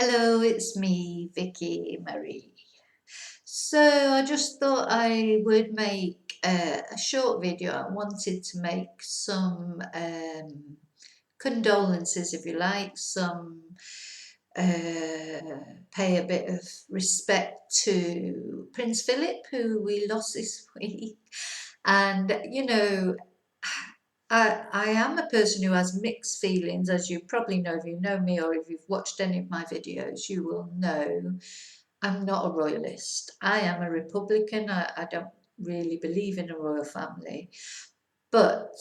Hello, it's me, Vicky Marie. So I just thought I would make a short video. I wanted to make some condolences, if you like, some pay a bit of respect to Prince Philip, who we lost this week. And, I am a person who has mixed feelings, as you probably know if you know me or if you've watched any of my videos, you will know I'm not a royalist. I am a Republican. I don't really believe in a royal family. But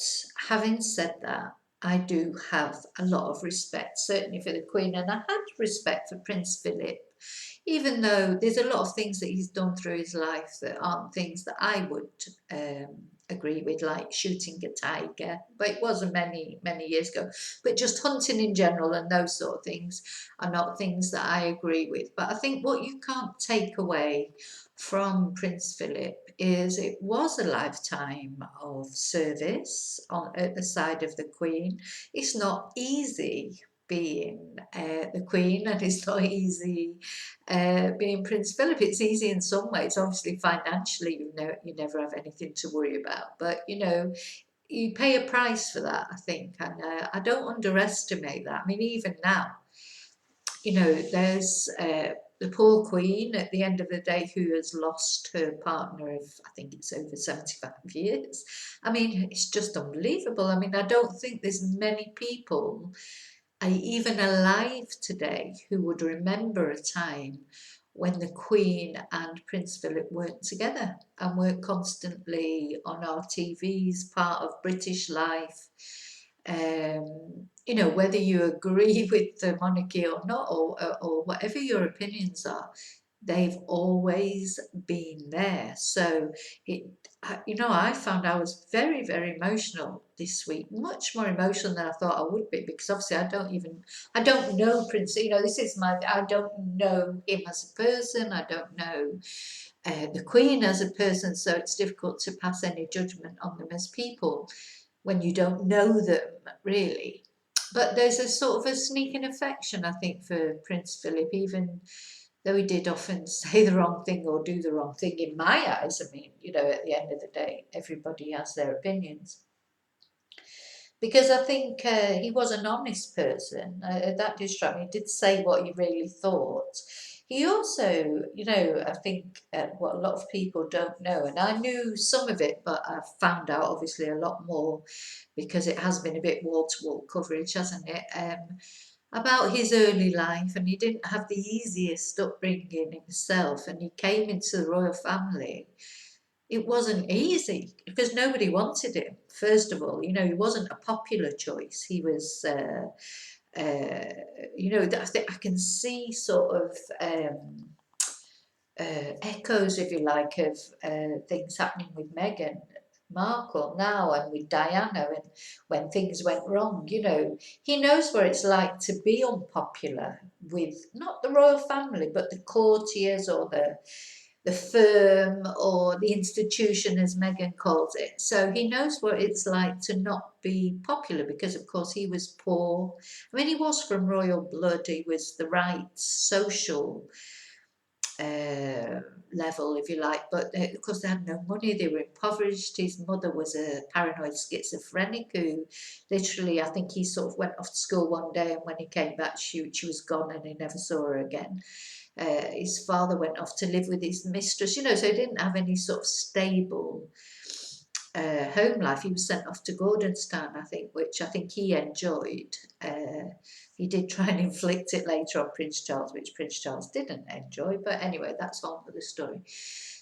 having said that, I do have a lot of respect, certainly for the Queen, and I had respect for Prince Philip, even though there's a lot of things that he's done through his life that aren't things that I would agree with, like shooting a tiger. But it wasn't many years ago. But just hunting in general and those sort of things are not things that I agree with. But I think what you can't take away from Prince Philip is it was a lifetime of service at the side of the Queen. It's not easy being the Queen, and it's not easy being Prince Philip. It's easy in some ways. Obviously, financially, you never have anything to worry about. But you pay a price for that, I think, and I don't underestimate that. I mean, even now, there's the poor Queen at the end of the day who has lost her partner of, I think it's over 75 years. I mean, it's just unbelievable. I mean, I don't think there's many people even alive today who would remember a time when the Queen and Prince Philip weren't together and weren't constantly on our TVs, part of British life. Whether you agree with the monarchy or not, or whatever your opinions are, they've always been there. So I found I was very, very emotional this week, much more emotional than I thought I would be, because obviously I don't know Prince. I don't know him as a person. I don't know the Queen as a person. So it's difficult to pass any judgment on them as people when you don't know them really. But there's a sort of a sneaking affection, I think, for Prince Philip, even though he did often say the wrong thing or do the wrong thing in my eyes. I mean, at the end of the day, everybody has their opinions. Because I think he was an honest person. That did strike me. He did say what he really thought. He also, I think what a lot of people don't know, and I knew some of it, but I've found out obviously a lot more because it has been a bit wall-to-wall coverage, hasn't it? About his early life, and he didn't have the easiest upbringing himself, and he came into the royal family. It wasn't easy because nobody wanted him. First of all, he wasn't a popular choice. He was, I can see sort of echoes, if you like, of things happening with Meghan Markle now and with Diana, and when things went wrong, he knows what it's like to be unpopular with not the royal family, but the courtiers or the firm or the institution, as Meghan calls it. So he knows what it's like to not be popular because, of course, he was poor. I mean, he was from royal blood. He was the right social level, if you like, but of course they had no money, they were impoverished. His mother was a paranoid schizophrenic who literally, I think he sort of went off to school one day, and when he came back she was gone and he never saw her again. His father went off to live with his mistress, so he didn't have any sort of stable home life. He was sent off to Gordonstown, I think, which I think he enjoyed. He did try and inflict it later on Prince Charles, which Prince Charles didn't enjoy. But anyway, that's all for the story.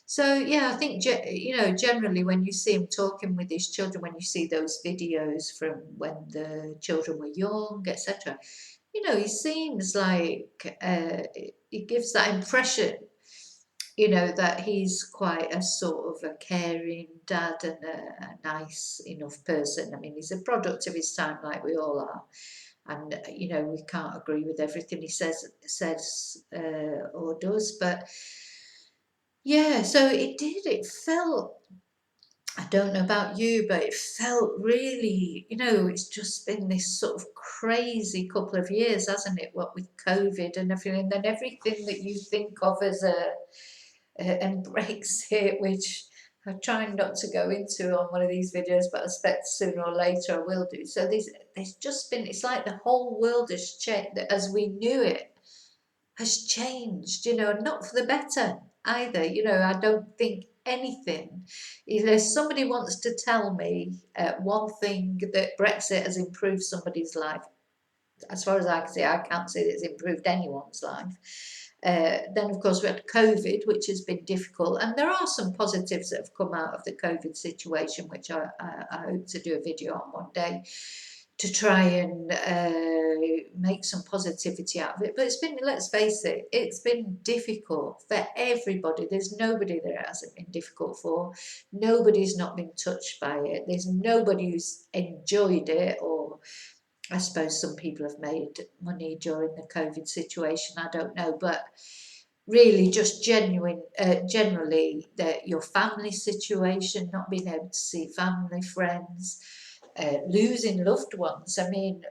So yeah, I think generally when you see him talking with his children, when you see those videos from when the children were young, etc., he seems like he gives that impression, that he's quite a sort of a caring dad and a nice enough person. I mean, he's a product of his time, like we all are. And we can't agree with everything he says or does, but yeah. So it felt I don't know about you, but it felt really, it's just been this sort of crazy couple of years, hasn't it? What with COVID and everything, and then everything that you think of as and Brexit, which I'm trying not to go into on one of these videos, but I expect sooner or later I will do. So there's just been, it's like the whole world has changed as we knew it has changed, not for the better either. I don't think anything. If somebody wants to tell me one thing that Brexit has improved somebody's life, as far as I can see, I can't see that it's improved anyone's life. Then, of course, we had COVID, which has been difficult. And there are some positives that have come out of the COVID situation, which I hope to do a video on one day to try and make some positivity out of it. But it's been, let's face it, it's been difficult for everybody. There's nobody that it hasn't been difficult for. Nobody's not been touched by it. There's nobody who's enjoyed it, or I suppose some people have made money during the COVID situation, I don't know, but really just generally that your family situation, not being able to see family, friends, losing loved ones. I mean,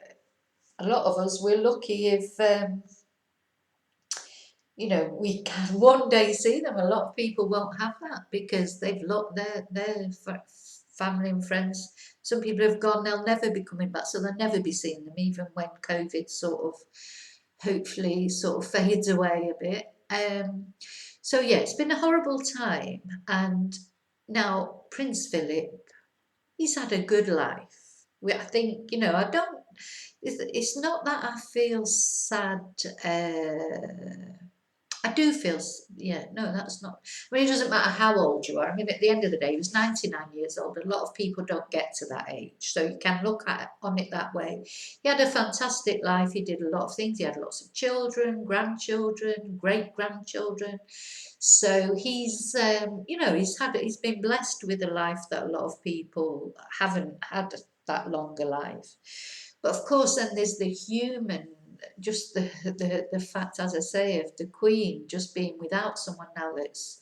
a lot of us, we're lucky if we can one day see them. A lot of people won't have that because they've lost their family and friends. Some people have gone, they'll never be coming back, so they'll never be seeing them, even when COVID sort of hopefully sort of fades away a bit. So yeah, it's been a horrible time. And now Prince Philip, he's had a good life. I think, I don't, it's not that I feel sad. I do feel, yeah, no, that's not. I mean, it doesn't matter how old you are. I mean, at the end of the day, he was 99 years old. A lot of people don't get to that age. So you can look on it that way. He had a fantastic life. He did a lot of things. He had lots of children, grandchildren, great grandchildren. So he's been blessed with a life that a lot of people haven't had that longer life. But of course, then there's the human, just the fact, as I say, of the Queen just being without someone now that's,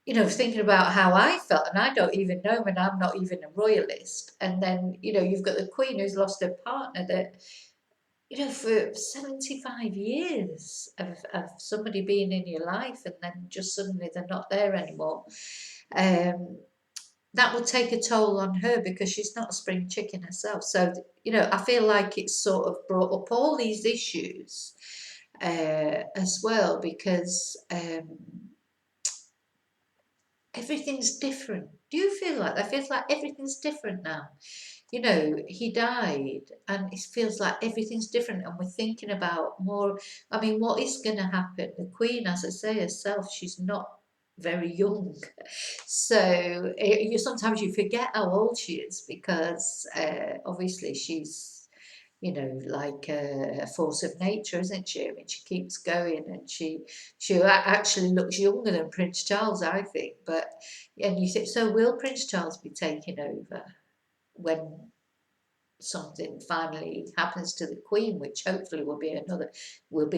thinking about how I felt, and I don't even know when I'm not even a royalist. And then, you've got the Queen who's lost her partner that, for 75 years of somebody being in your life and then just suddenly they're not there anymore. That will take a toll on her because she's not a spring chicken herself. So, I feel like it's sort of brought up all these issues as well because everything's different. Do you feel like that? It feels like everything's different now. He died and it feels like everything's different and we're thinking about more. I mean, what is going to happen? The Queen, as I say herself, she's not very young. So sometimes you forget how old she is because obviously she's, like a force of nature, isn't she? I mean, she keeps going and she actually looks younger than Prince Charles, I think. But and you think, so will Prince Charles be taking over when something finally happens to the Queen, which hopefully will be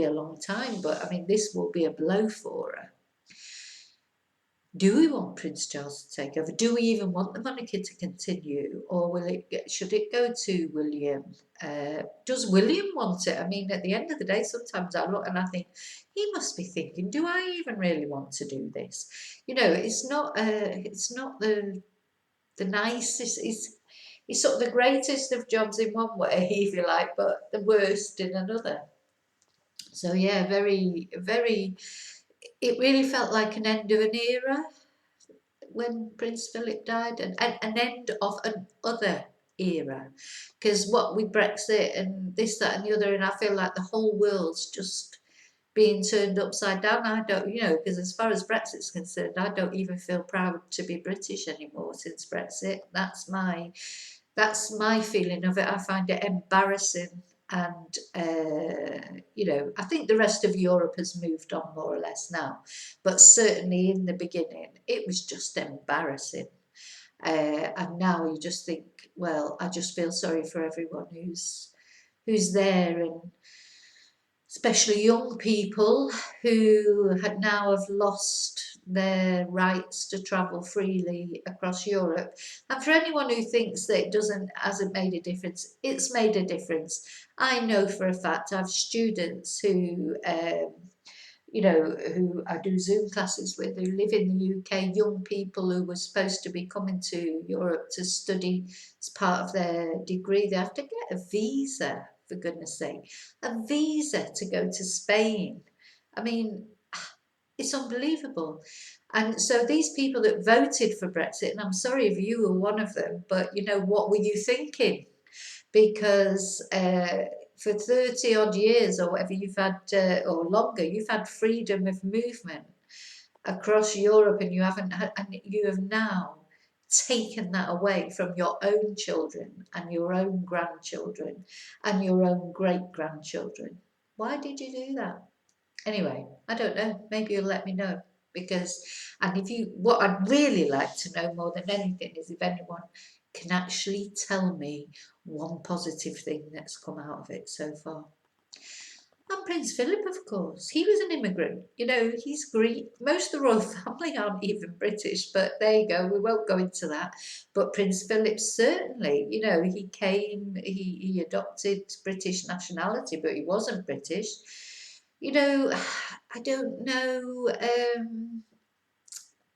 a long time, but I mean this will be a blow for her. Do we want Prince Charles to take over? Do we even want the monarchy to continue, or should it go to William? Does William want it? I mean, at the end of the day, sometimes I look and I think he must be thinking, do I even really want to do this? It's not the nicest. It's sort of the greatest of jobs in one way, if you like, but the worst in another. So yeah, very, very. It really felt like an end of an era when Prince Philip died, and an end of another era. Because what with Brexit and this, that, and the other, and I feel like the whole world's just being turned upside down. I don't, because as far as Brexit's concerned, I don't even feel proud to be British anymore since Brexit. That's my feeling of it. I find it embarrassing. And, I think the rest of Europe has moved on more or less now. But certainly in the beginning, it was just embarrassing. And now you just think, well, I just feel sorry for everyone who's there. And especially young people who had now have lost their rights to travel freely across Europe. And for anyone who thinks that it hasn't made a difference, it's made a difference. I know for a fact I have students who I do Zoom classes with, who live in the UK, young people who were supposed to be coming to Europe to study as part of their degree. They have to get a visa, for goodness sake, a visa to go to Spain. I mean, it's unbelievable. And so these people that voted for Brexit, and I'm sorry if you were one of them, but what were you thinking? Because for 30 odd years or whatever you've had, or longer, you've had freedom of movement across Europe, and you have now taken that away from your own children and your own grandchildren and your own great grandchildren. Why did you do that? Anyway, I don't know. Maybe you'll let me know. Because, and what I'd really like to know more than anything is if anyone can actually tell me one positive thing that's come out of it so far. And Prince Philip, of course, he was an immigrant. He's Greek. Most of the royal family aren't even British, but there you go. We won't go into that. But Prince Philip certainly, he came, he adopted British nationality, but he wasn't British. I don't know.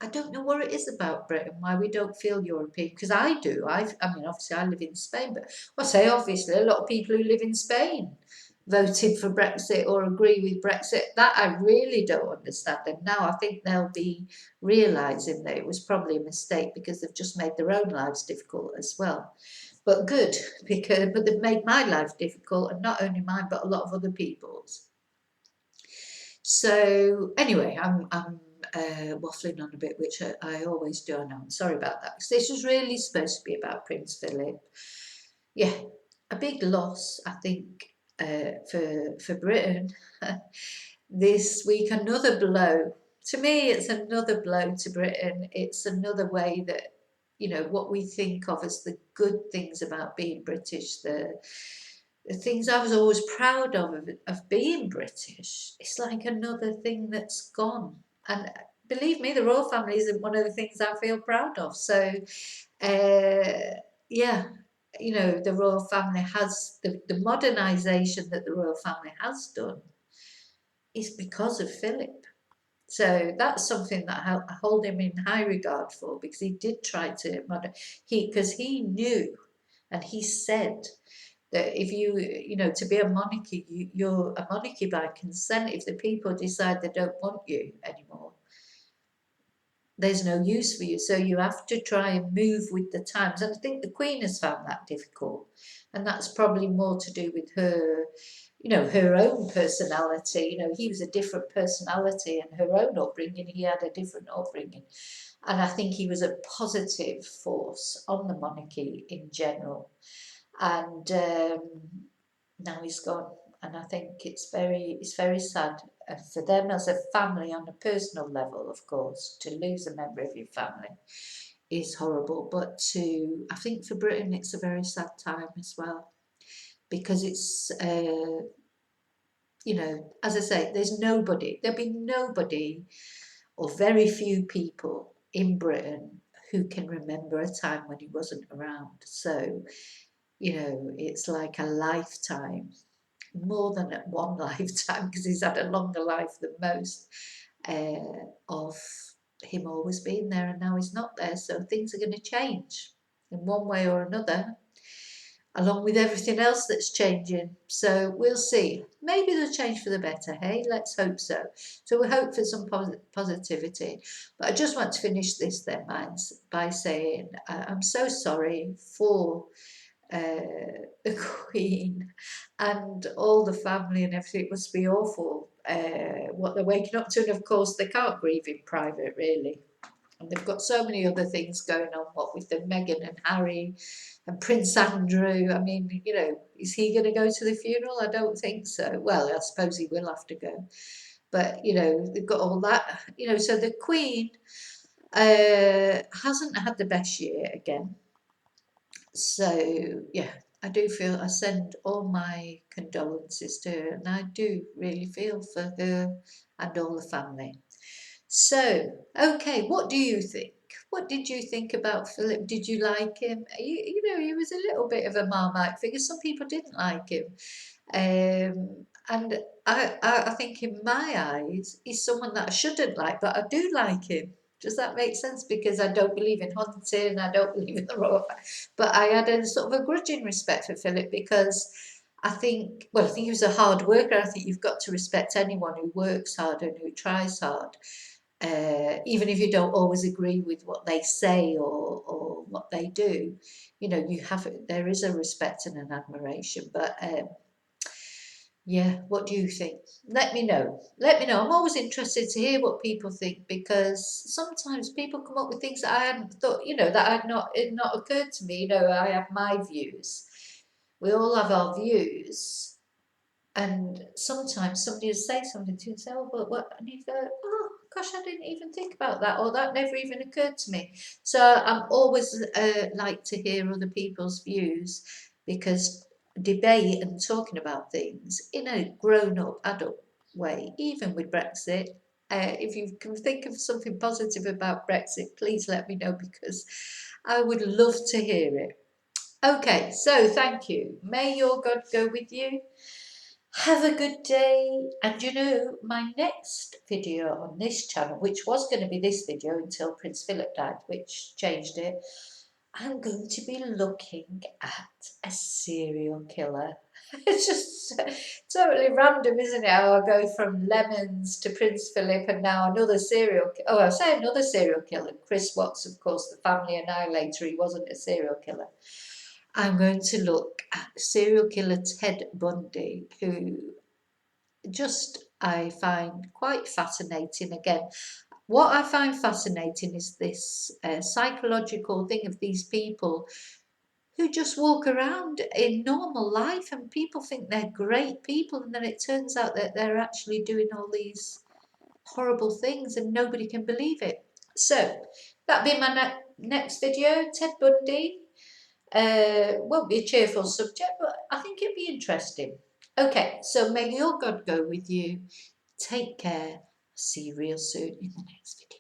I don't know what it is about Britain why we don't feel European, because I do. I mean, obviously, I live in Spain, but I say obviously a lot of people who live in Spain voted for Brexit or agree with Brexit. That I really don't understand. And now I think they'll be realising that it was probably a mistake because they've just made their own lives difficult as well. But good, but they've made my life difficult, and not only mine, but a lot of other people's. So anyway, I'm waffling on a bit, which I always do. I know. I'm sorry about that, because this was really supposed to be about Prince Philip. Yeah, a big loss, I think, for Britain this week. Another blow. To me, it's another blow to Britain. It's another way that what we think of as the good things about being British, the things I was always proud of being British. It's like another thing that's gone. And believe me, the royal family isn't one of the things I feel proud of. So, yeah, the royal family has the modernisation that the royal family has done is because of Philip. So that's something that I hold him in high regard for, because he did try to because he knew, and he said that if to be a monarchy, you're a monarchy by consent. If the people decide they don't want you anymore, there's no use for you. So you have to try and move with the times. And I think the Queen has found that difficult. And that's probably more to do with her, her own personality. He was a different personality, and her own upbringing, he had a different upbringing. And I think he was a positive force on the monarchy in general. And now he's gone. And I think it's very sad for them as a family, on a personal level, of course. To lose a member of your family is horrible, but I think for Britain it's a very sad time as well, because it's as I say, there'll be nobody or very few people in Britain who can remember a time when he wasn't around. So it's like a lifetime, more than one lifetime, because he's had a longer life than most, of him always being there, and now he's not there. So things are going to change in one way or another, along with everything else that's changing. So we'll see. Maybe they'll change for the better. Hey, let's hope so. So we hope for some positivity. But I just want to finish this then, by saying I'm so sorry for the Queen and all the family and everything. It must be awful what they're waking up to. And of course, they can't grieve in private, really. And they've got so many other things going on, what with the Meghan and Harry and Prince Andrew. I mean, is he going to go to the funeral? I don't think so. Well, I suppose he will have to go. But, they've got all that. So the Queen hasn't had the best year again. So, yeah, I do feel, I send all my condolences to her, and I do really feel for her and all the family. So, okay, what do you think? What did you think about Philip? Did you like him? You know, he was a little bit of a Marmite figure. Some people didn't like him. And I think in my eyes, he's someone that I shouldn't like, but I do like him. Does that make sense? Because I don't believe in hunting, I don't believe in the royal family. But I had a sort of a grudging respect for Philip because I think, well, I think he was a hard worker. I think you've got to respect anyone who works hard and who tries hard, even if you don't always agree with what they say or what they do. You know, you have, there is a respect and an admiration. But yeah, what do you think? Let me know. Let me know. I'm always interested to hear what people think because sometimes people come up with things that I hadn't thought, you know, that had not, it not occurred to me. You know, I have my views. We all have our views. And sometimes somebody will say something to you and say, oh, but what? And you go, oh, gosh, I didn't even think about that, or that never even occurred to me. So I'm always like to hear other people's views because debate and talking about things in a grown up adult way, even with Brexit. If you can think of something positive about Brexit, please let me know because I would love to hear it. Okay, so thank you. May your God go with you. Have a good day. And you know, my next video on this channel, which was going to be this video until Prince Philip died, which changed it, I'm going to be looking at a serial killer. It's just totally random, isn't it? How I go from lemons to Prince Philip and now another serial killer. Oh, I'll say another serial killer. Chris Watts, of course, the family annihilator. He wasn't a serial killer. I'm going to look at serial killer Ted Bundy, who just I find quite fascinating. Again, what I find fascinating is this psychological thing of these people who just walk around in normal life and people think they're great people, and then it turns out that they're actually doing all these horrible things and nobody can believe it. So that'll be my next video, Ted Bundy. Won't be a cheerful subject, but I think it'd be interesting. Okay, so may your God go with you. Take care. See you real soon in the next video.